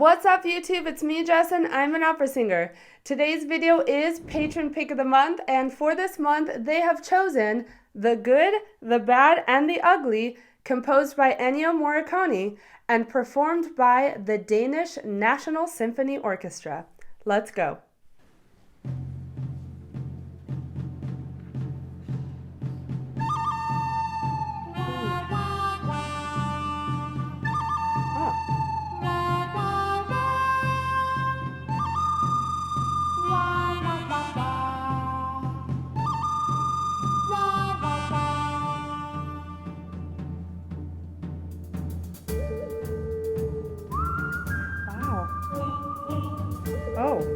What's up YouTube? It's me, Jess, and I'm an opera singer. Today's video is Patron Pick of the Month, and for this month they have chosen The Good, The Bad, and The Ugly, composed by Ennio Morricone and performed by the Danish National Symphony Orchestra. Let's go. Oh.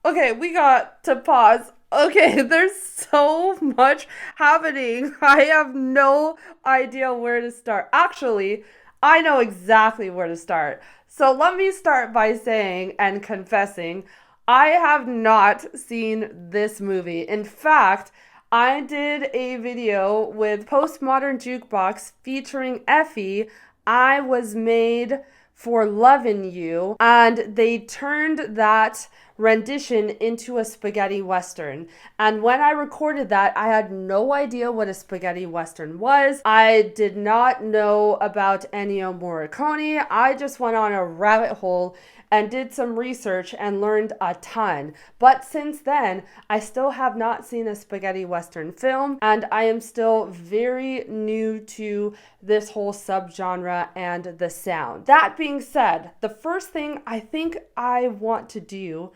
Okay, we got to pause. Okay, there's so much happening. I have no idea where to start. Actually, I know exactly where to start. So let me start by saying and confessing, I have not seen this movie. In fact, I did a video with Postmodern Jukebox featuring Effie. I Was Made for Lovin' You, and they turned that rendition into a spaghetti western. And when I recorded that, I had no idea what a spaghetti western was. I did not know about Ennio Morricone. I just went on a rabbit hole and did some research and learned a ton. But since then, I still have not seen a spaghetti western film, and I am still very new to this whole subgenre and the sound. That being said, the first thing I think I want to do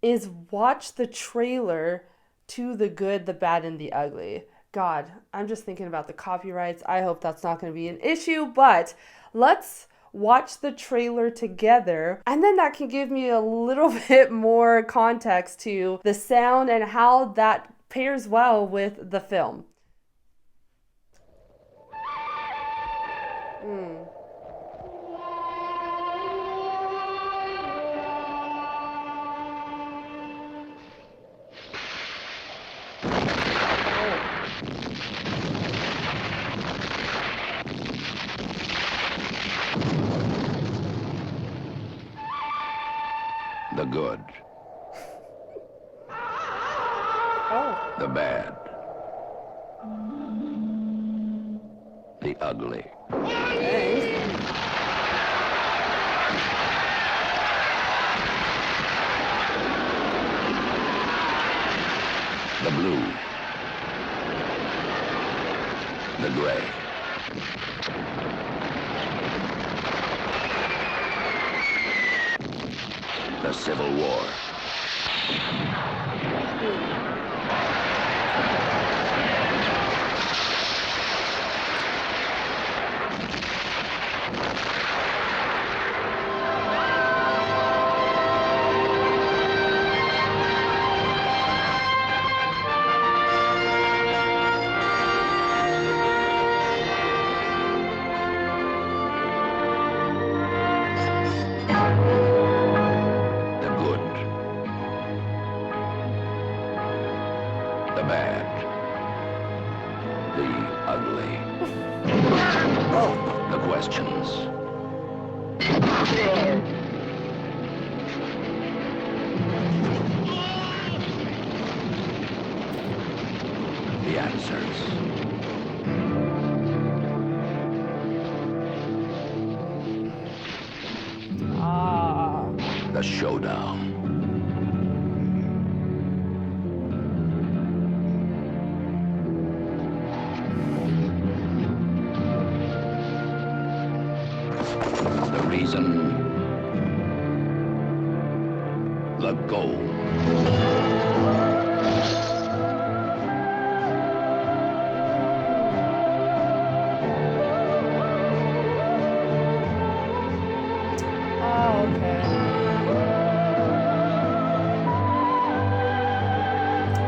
is watch the trailer to The Good, The Bad, and The Ugly. God, I'm just thinking about the copyrights. I hope that's not going to be an issue, but let's watch the trailer together, and then that can give me a little bit more context to the sound and how that pairs well with the film. The good. Oh. The bad. The ugly. Dang. The blue. The gray. The Civil War. The bad. The ugly. The questions. The answers. Ah. The showdown. The reason. The goal. Oh, okay.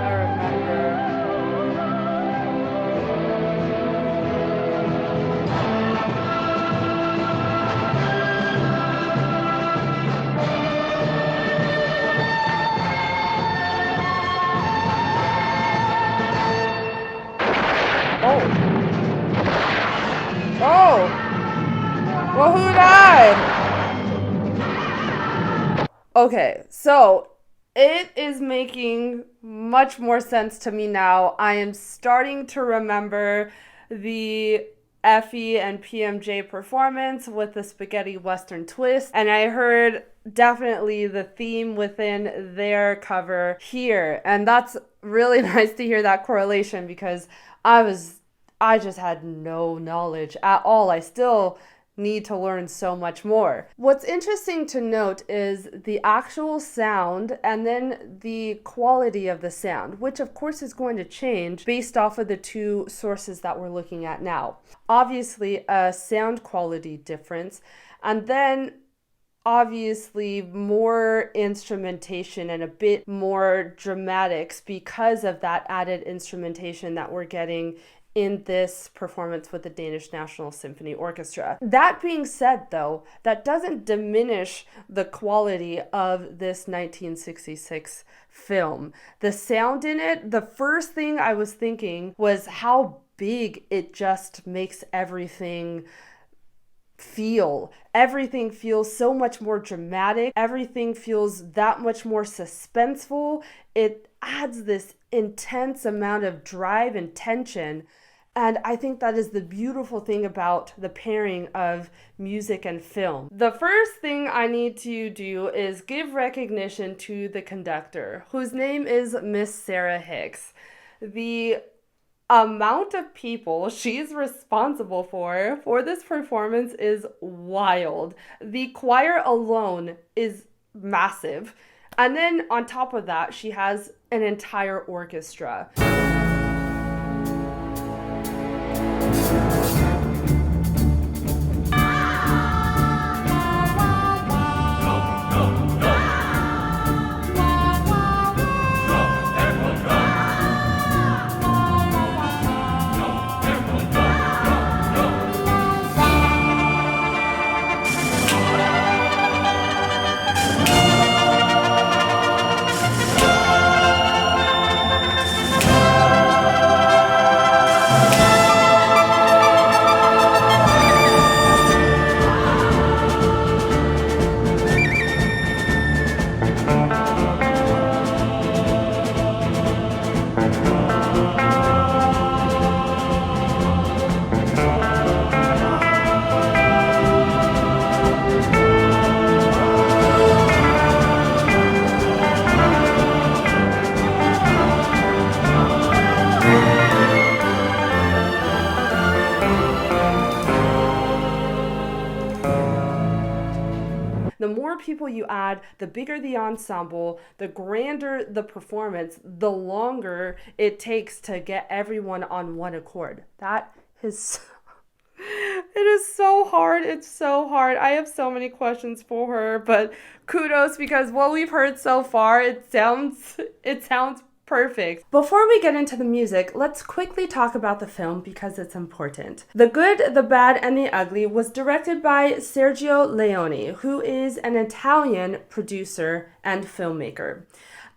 I remember. Oh. Oh. Well, who died? Okay, so it is making much more sense to me now. I am starting to remember the Effie and PMJ performance with the spaghetti western twist, and I heard definitely the theme within their cover here, and that's really nice to hear that correlation because I just had no knowledge at all. I still need to learn so much more. What's interesting to note is the actual sound and then the quality of the sound, which of course is going to change based off of the two sources that we're looking at now. Obviously, a sound quality difference, and then obviously more instrumentation and a bit more dramatics because of that added instrumentation that we're getting in this performance with the Danish National Symphony Orchestra. That being said, though, that doesn't diminish the quality of this 1966 film. The sound in it, the first thing I was thinking was how big it just makes everything feel. Everything feels so much more dramatic. Everything feels that much more suspenseful. It adds this intense amount of drive and tension. And I think that is the beautiful thing about the pairing of music and film. The first thing I need to do is give recognition to the conductor, whose name is Miss Sarah Hicks. The amount of people she's responsible for this performance is wild. The choir alone is massive. And then on top of that, she has an entire orchestra. The more people you add, the bigger the ensemble, the grander the performance, the longer it takes to get everyone on one accord. That is it is so hard. It's so hard. I have so many questions for her, but kudos because what we've heard so far, it sounds perfect. Before we get into the music, let's quickly talk about the film because it's important. The Good, the Bad, and the Ugly was directed by Sergio Leone, who is an Italian producer and filmmaker.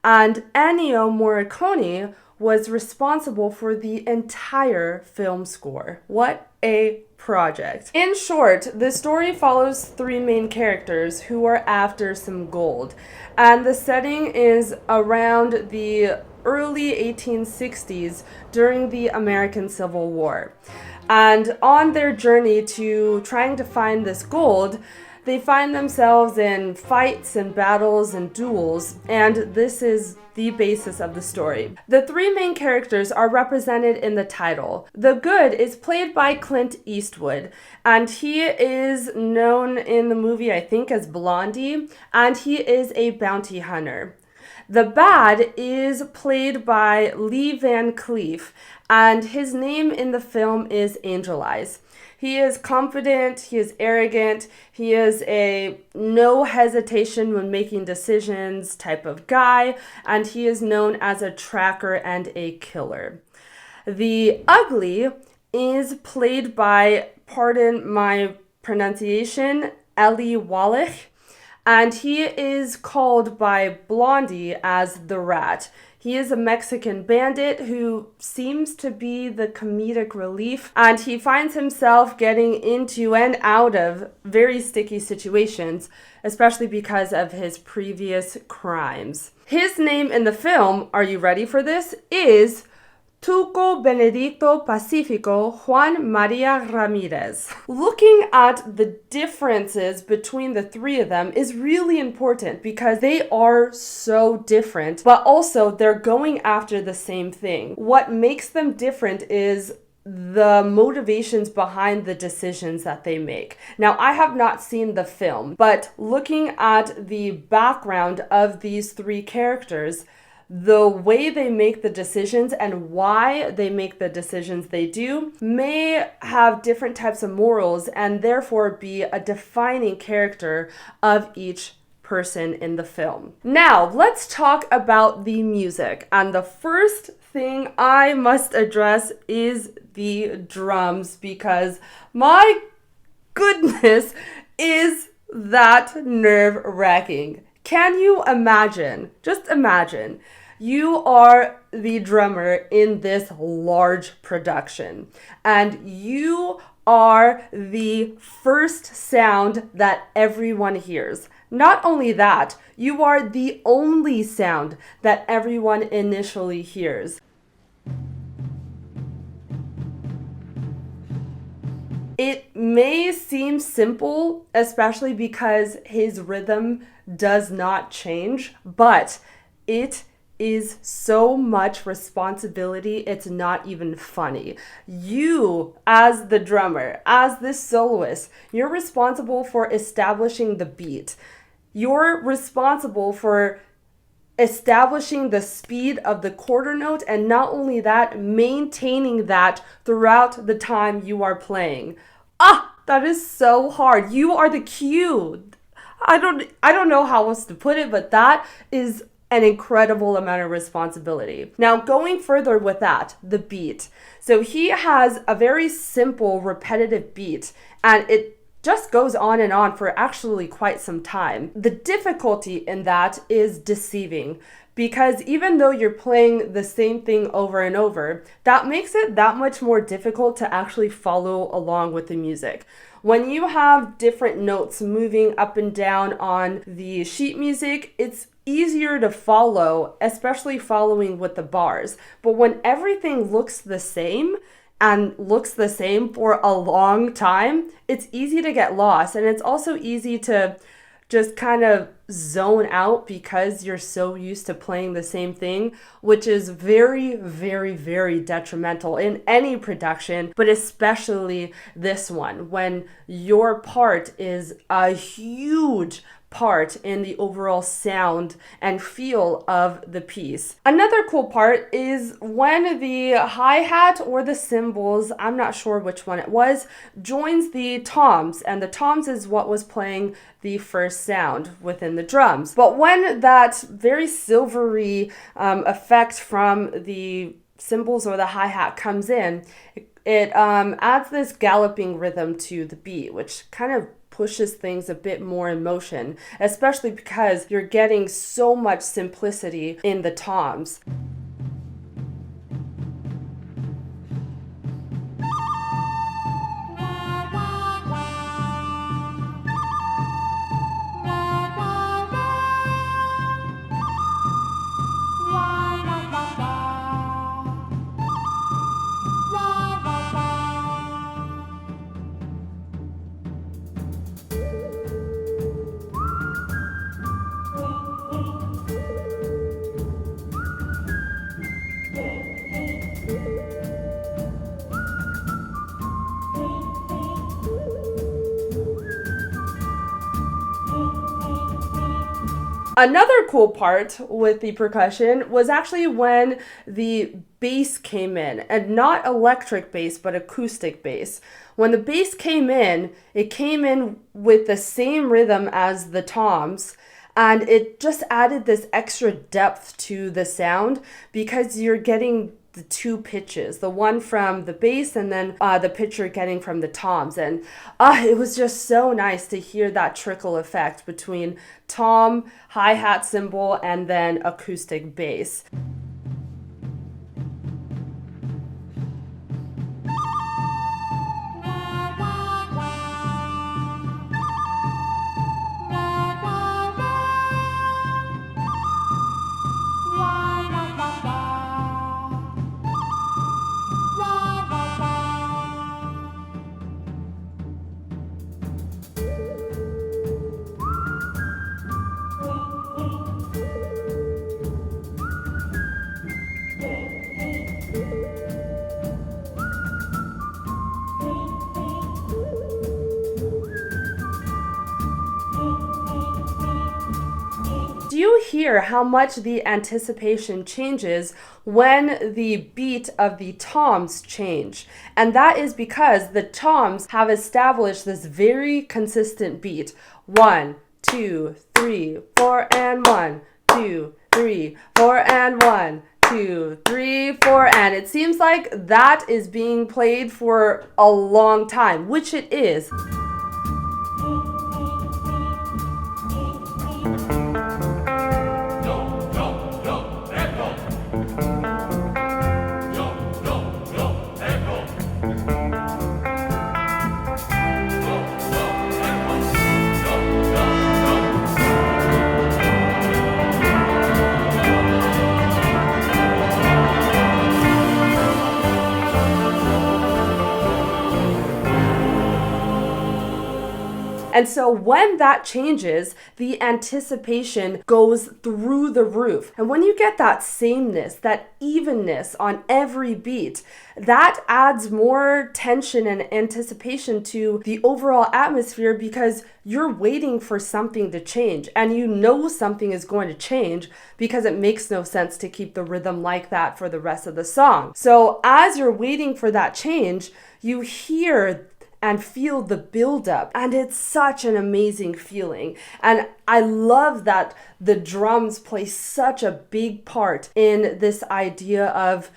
And Ennio Morricone was responsible for the entire film score. What a project. In short, the story follows three main characters who are after some gold, and the setting is around the early 1860s during the American Civil War. And on their journey to trying to find this gold, they find themselves in fights and battles and duels, and this is the basis of the story. The three main characters are represented in the title. The Good is played by Clint Eastwood, and he is known in the movie, I think, as Blondie, and he is a bounty hunter. The Bad is played by Lee Van Cleef, and his name in the film is Angel Eyes. He is confident, he is arrogant, he is a no hesitation when making decisions type of guy, and he is known as a tracker and a killer. The Ugly is played by, pardon my pronunciation, Eli Wallach, and he is called by Blondie as the Rat. He is a Mexican bandit who seems to be the comedic relief, and he finds himself getting into and out of very sticky situations, especially because of his previous crimes. His name in the film, are you ready for this, is Tuco Benedicto Pacifico Juan Maria Ramirez. Looking at the differences between the three of them is really important because they are so different, but also they're going after the same thing. What makes them different is the motivations behind the decisions that they make. Now, I have not seen the film, but looking at the background of these three characters, the way they make the decisions and why they make the decisions they do may have different types of morals and therefore be a defining character of each person in the film. Now, let's talk about the music. And the first thing I must address is the drums, because my goodness, is that nerve-wracking. Can you imagine, just imagine, you are the drummer in this large production and you are the first sound that everyone hears. Not only that, you are the only sound that everyone initially hears. It may seem simple, especially because his rhythm does not change, but it is so much responsibility, it's not even funny. You, as the drummer, as this soloist, you're responsible for establishing the beat. You're responsible for establishing the speed of the quarter note, and not only that, maintaining that throughout the time you are playing. That is so hard. You are the cue. I don't know how else to put it, but that is an incredible amount of responsibility. Now, going further with that, the beat. So he has a very simple, repetitive beat, and it just goes on and on for actually quite some time. The difficulty in that is deceiving, because even though you're playing the same thing over and over, that makes it that much more difficult to actually follow along with the music. When you have different notes moving up and down on the sheet music, it's easier to follow, especially following with the bars. But when everything looks the same, and looks the same for a long time, it's easy to get lost. And it's also easy to just kind of zone out because you're so used to playing the same thing, which is very, very, very detrimental in any production, but especially this one, when your part is a huge part in the overall sound and feel of the piece. Another cool part is when the hi-hat or the cymbals, I'm not sure which one it was, joins the toms, and the toms is what was playing the first sound within the drums. But when that very silvery effect from the cymbals or the hi-hat comes in, it adds this galloping rhythm to the beat, which kind of pushes things a bit more in motion, especially because you're getting so much simplicity in the toms. Another cool part with the percussion was actually when the bass came in, and not electric bass, but acoustic bass. When the bass came in, it came in with the same rhythm as the toms, and it just added this extra depth to the sound because you're getting the two pitches, the one from the bass and then the pitch you're getting from the toms. And it was just so nice to hear that trickle effect between tom, hi-hat cymbal, and then acoustic bass. Do you hear how much the anticipation changes when the beat of the toms change? And that is because the toms have established this very consistent beat. 1, 2, 3, 4, and 1, 2, 3, 4, and 1, 2, 3, 4, and it seems like that is being played for a long time, which it is. And so when that changes, the anticipation goes through the roof. And when you get that sameness, that evenness on every beat, that adds more tension and anticipation to the overall atmosphere because you're waiting for something to change. And you know something is going to change because it makes no sense to keep the rhythm like that for the rest of the song. So as you're waiting for that change, you hear and feel the buildup. And it's such an amazing feeling. And I love that the drums play such a big part in this idea of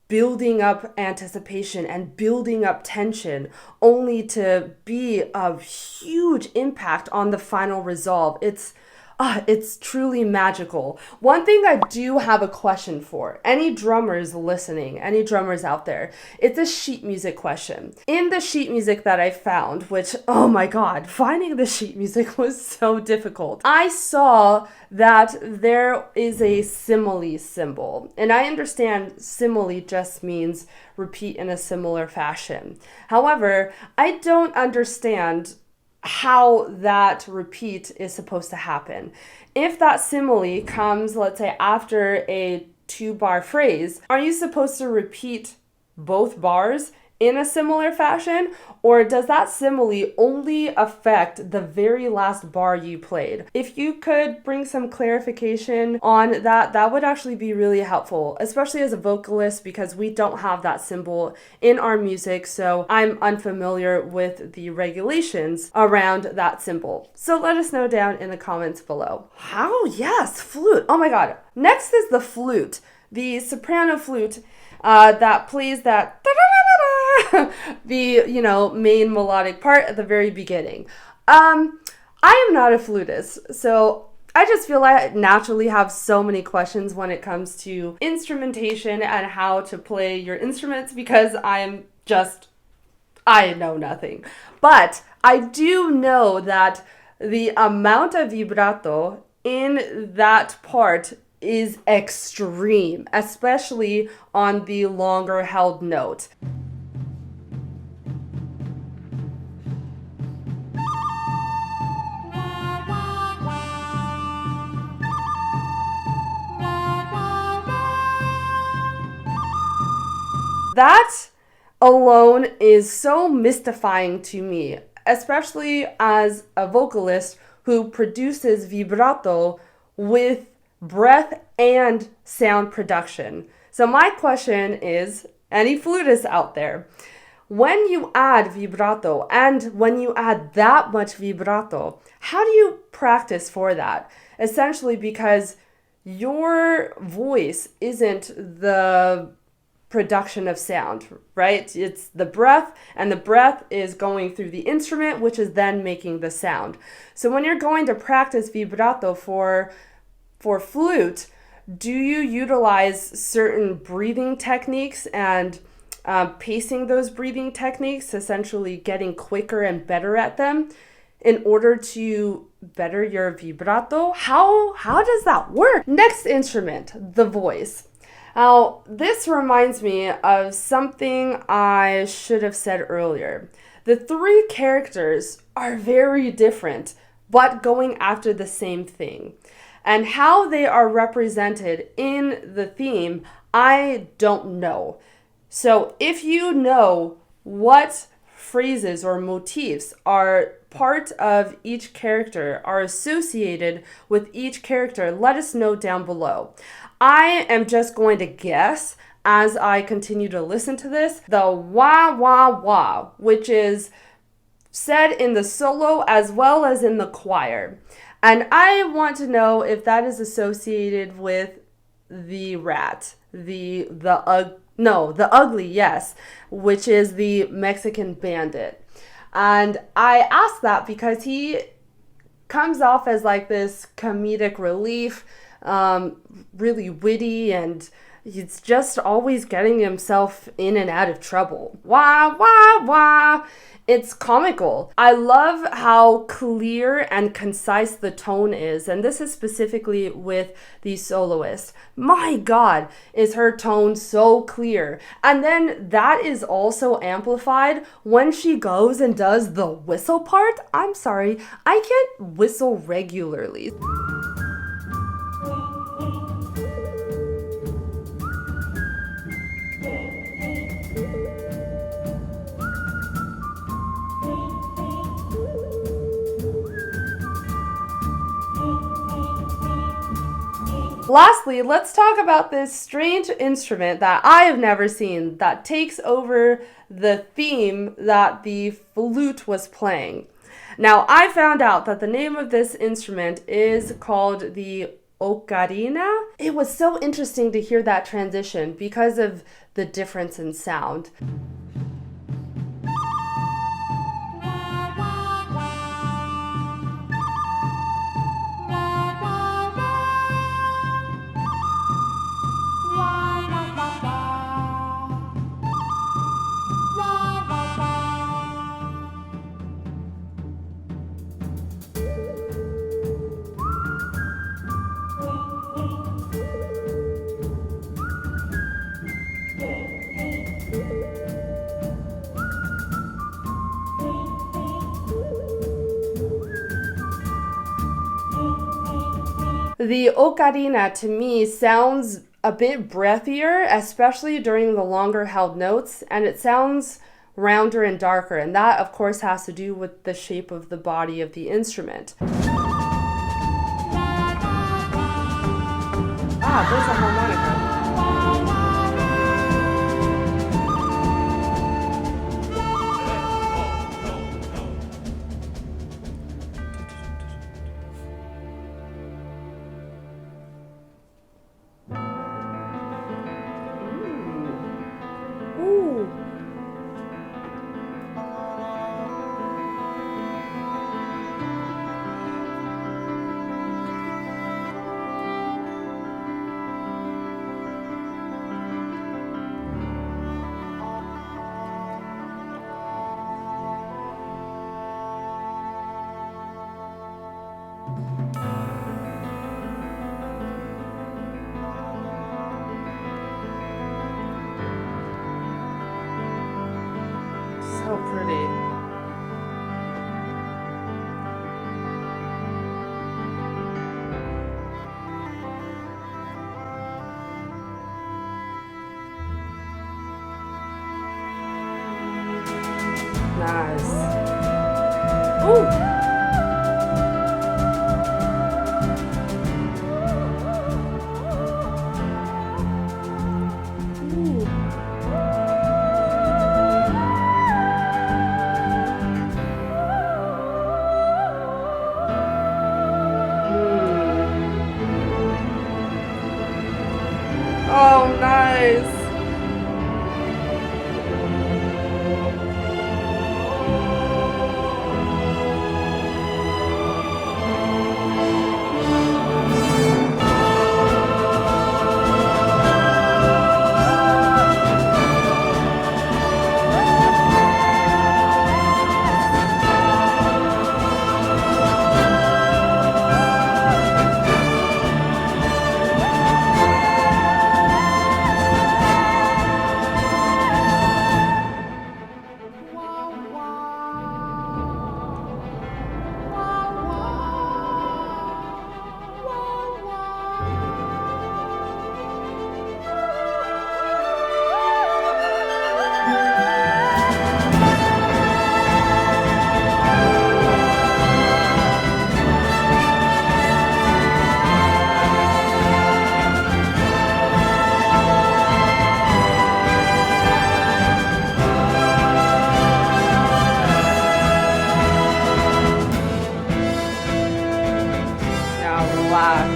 building up anticipation and building up tension, only to be a huge impact on the final resolve. It's truly magical. One thing I do have a question for any drummers listening, any drummers out there, it's a sheet music question. In the sheet music that I found, which, oh my God, finding the sheet music was so difficult. I saw that there is a simile symbol, and I understand simile just means repeat in a similar fashion. However, I don't understand how that repeat is supposed to happen. If that simile comes, let's say, after a 2-bar phrase, are you supposed to repeat both bars in a similar fashion? Or does that simile only affect the very last bar you played? If you could bring some clarification on that, that would actually be really helpful, especially as a vocalist, because we don't have that symbol in our music, so I'm unfamiliar with the regulations around that symbol. So let us know down in the comments below. How? Yes, flute. Oh my God. Next is the flute, the soprano flute that plays that the main melodic part at the very beginning. I am not a flutist, so I just feel I naturally have so many questions when it comes to instrumentation and how to play your instruments because I know nothing. But I do know that the amount of vibrato in that part is extreme, especially on the longer held note. That alone is so mystifying to me, especially as a vocalist who produces vibrato with breath and sound production. So my question is, any flutists out there, when you add vibrato and when you add that much vibrato, how do you practice for that? Essentially because your voice isn't the production of sound, right? It's the breath, and the breath is going through the instrument, which is then making the sound. So when you're going to practice vibrato for flute, do you utilize certain breathing techniques and pacing those breathing techniques, essentially getting quicker and better at them in order to better your vibrato? How does that work? Next instrument, the voice. Now, this reminds me of something I should have said earlier. The three characters are very different, but going after the same thing. And how they are represented in the theme, I don't know. So if you know what phrases or motifs are part of each character, are associated with each character, let us know down below. I am just going to guess as I continue to listen to this, the wah wah wah, which is said in the solo as well as in the choir. And I want to know if that is associated with the rat, the ugly, yes, which is the Mexican bandit. And I ask that because he comes off as like this comedic relief, really witty, and he's just always getting himself in and out of trouble. Wah, wah, wah. It's comical. I love how clear and concise the tone is, and this is specifically with the soloist. My God, is her tone so clear. And then that is also amplified when she goes and does the whistle part. I'm sorry, I can't whistle regularly. Lastly, let's talk about this strange instrument that I have never seen that takes over the theme that the flute was playing. Now, I found out that the name of this instrument is called the ocarina. It was so interesting to hear that transition because of the difference in sound. The ocarina to me sounds a bit breathier, especially during the longer held notes, and it sounds rounder and darker, and that of course has to do with the shape of the body of the instrument. Ah, there's a harmonica. So pretty. Nice. Ooh. so nice. Now relax.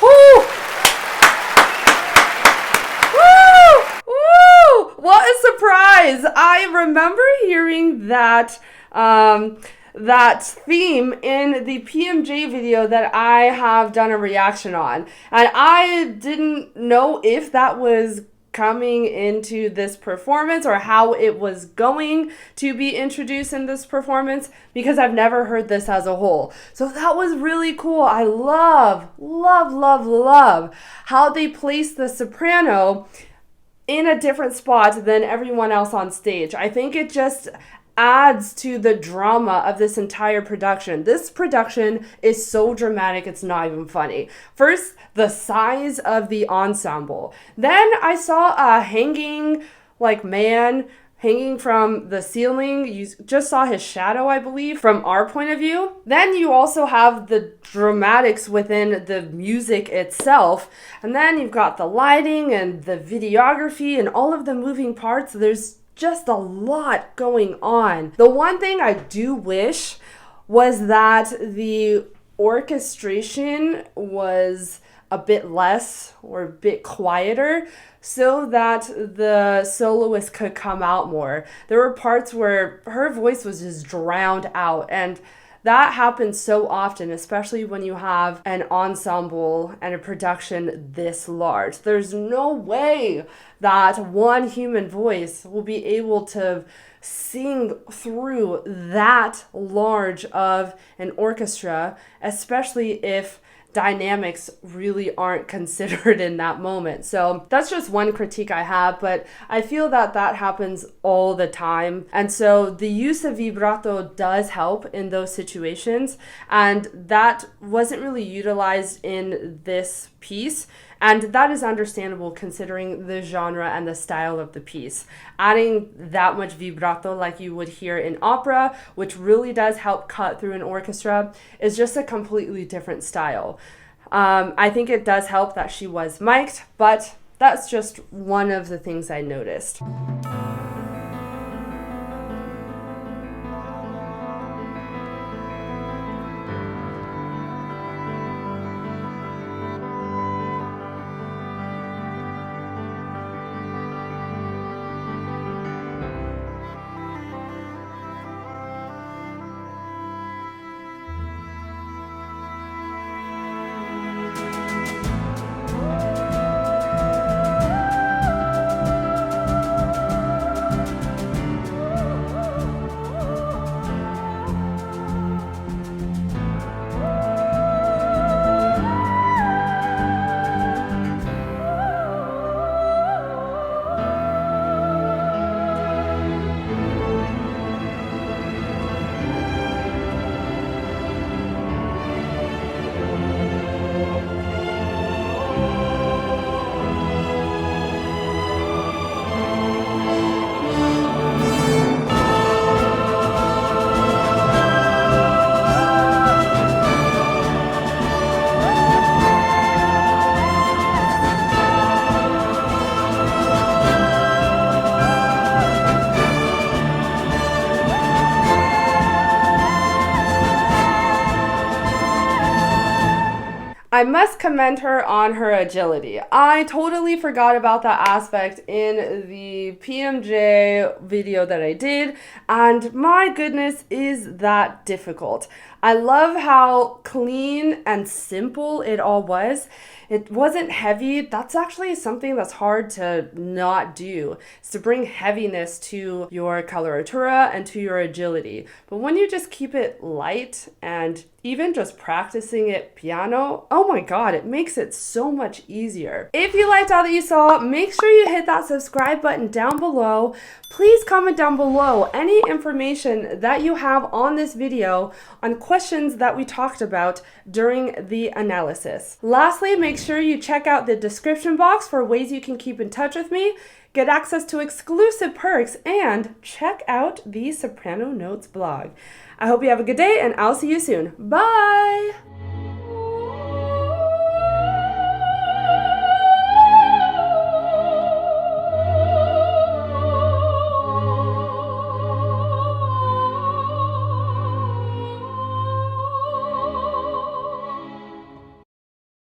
Whew. Woo! Woo! What a surprise! I remember hearing that theme in the PMJ video that I have done a reaction on, and I didn't know if that was coming into this performance or how it was going to be introduced in this performance, because I've never heard this as a whole. So that was really cool. I love how they placed the soprano in a different spot than everyone else on stage. I think it just adds to the drama of this entire production. This production is so dramatic, it's not even funny. First, the size of the ensemble. Then I saw a hanging man hanging from the ceiling. You just saw his shadow, I believe, from our point of view. Then you also have the dramatics within the music itself. And then you've got the lighting and the videography and all of the moving parts. There's just a lot going on. The one thing I do wish was that the orchestration was a bit less or a bit quieter, so that the soloist could come out more. There were parts where her voice was just drowned out, and that happens so often, especially when you have an ensemble and a production this large. There's no way that one human voice will be able to sing through that large of an orchestra, especially if dynamics really aren't considered in that moment. So that's just one critique I have, but I feel that that happens all the time. And so the use of vibrato does help in those situations, and that wasn't really utilized in this piece. And that is understandable considering the genre and the style of the piece. Adding that much vibrato like you would hear in opera, which really does help cut through an orchestra, is just a completely different style. I think it does help that she was mic'd, but that's just one of the things I noticed. I must commend her on her agility. I totally forgot about that aspect in the PMJ video that I did, and my goodness, is that difficult. I love how clean and simple it all was. It wasn't heavy. That's actually something that's hard to not do, is to bring heaviness to your coloratura and to your agility. But when you just keep it light and even just practicing it piano, oh my god, it makes it so much easier. If you liked all that you saw, make sure you hit that subscribe button down below. Please comment down below any information that you have on this video on questions that we talked about during the analysis. Lastly, make sure you check out the description box for ways you can keep in touch with me, get access to exclusive perks, and check out the Soprano Notes blog. I hope you have a good day, and I'll see you soon. Bye!